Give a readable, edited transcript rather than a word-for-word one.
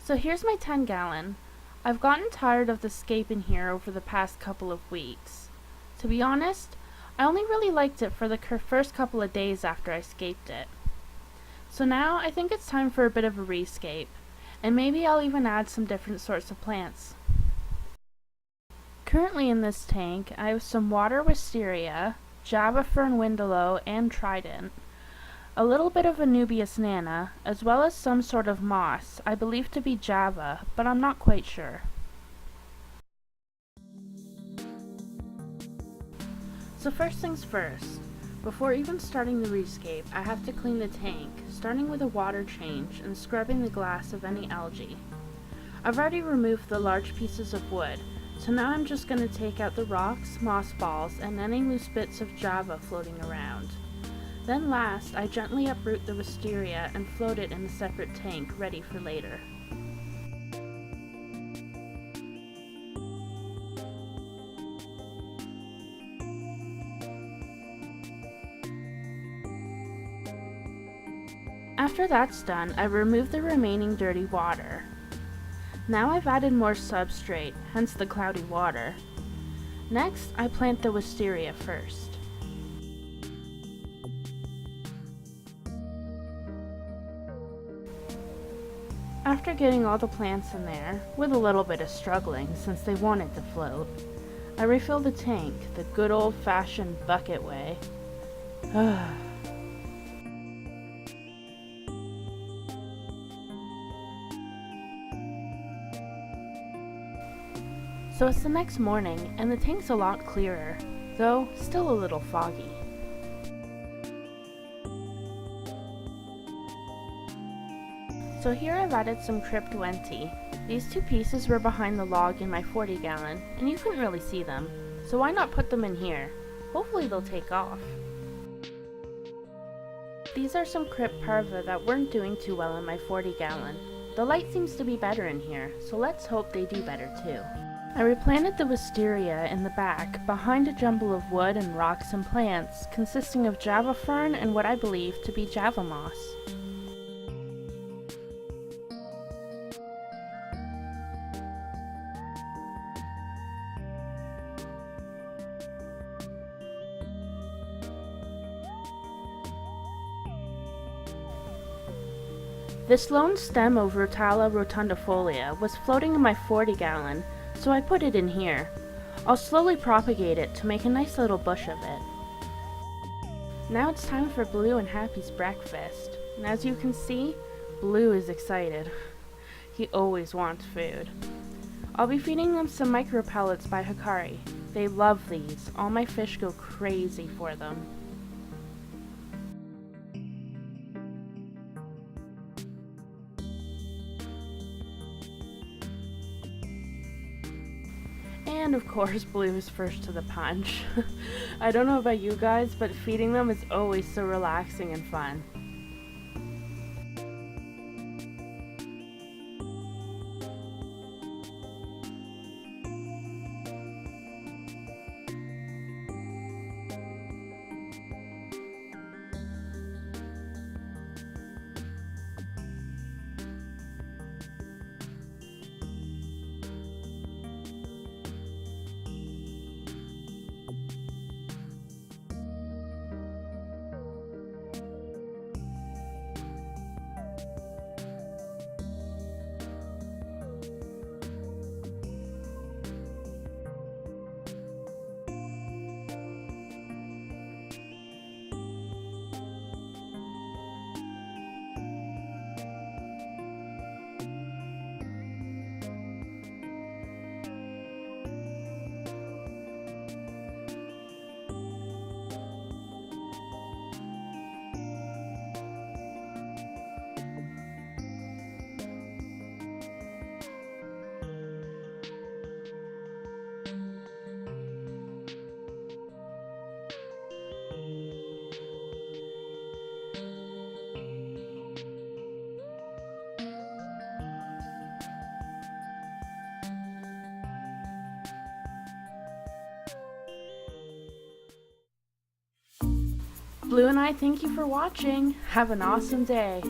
So here's my 10-gallon. I've gotten tired of the scape in here over the past couple of weeks. To be honest, I only really liked it for the first couple of days after I scaped it. So now I think it's time for a bit of a rescape, and maybe I'll even add some different sorts of plants. Currently in this tank, I have some water wisteria, Java fern windallow, and trident, a little bit of Anubias nana, as well as some sort of moss, I believe to be Java, but I'm not quite sure. So first things first, before even starting the rescape, I have to clean the tank, starting with a water change and scrubbing the glass of any algae. I've already removed the large pieces of wood, so now I'm just going to take out the rocks, moss balls, and any loose bits of Java floating around. Then last, I gently uproot the wisteria and float it in a separate tank, ready for later. After that's done, I remove the remaining dirty water. Now I've added more substrate, hence the cloudy water. Next, I plant the wisteria first. After getting all the plants in there, with a little bit of struggling since they wanted to float, I refill the tank the good old-fashioned bucket way. So it's the next morning, and the tank's a lot clearer, though still a little foggy. So here I've added some cryptwenti. These two pieces were behind the log in my 40-gallon, and you couldn't really see them, so why not put them in here? Hopefully they'll take off. These are some crypt parva that weren't doing too well in my 40-gallon. The light seems to be better in here, so let's hope they do better too. I replanted the wisteria in the back, behind a jumble of wood and rocks and plants, consisting of Java fern and what I believe to be Java moss. This lone stem of Rotala rotundifolia was floating in my 40-gallon, so I put it in here. I'll slowly propagate it to make a nice little bush of it. Now it's time for Blue and Happy's breakfast, and as you can see, Blue is excited. He always wants food. I'll be feeding them some micro pellets by Hikari. They love these. All my fish go crazy for them. And of course, Blue is first to the punch. I don't know about you guys, but feeding them is always so relaxing and fun. Blue and I thank you for watching. Have an awesome day.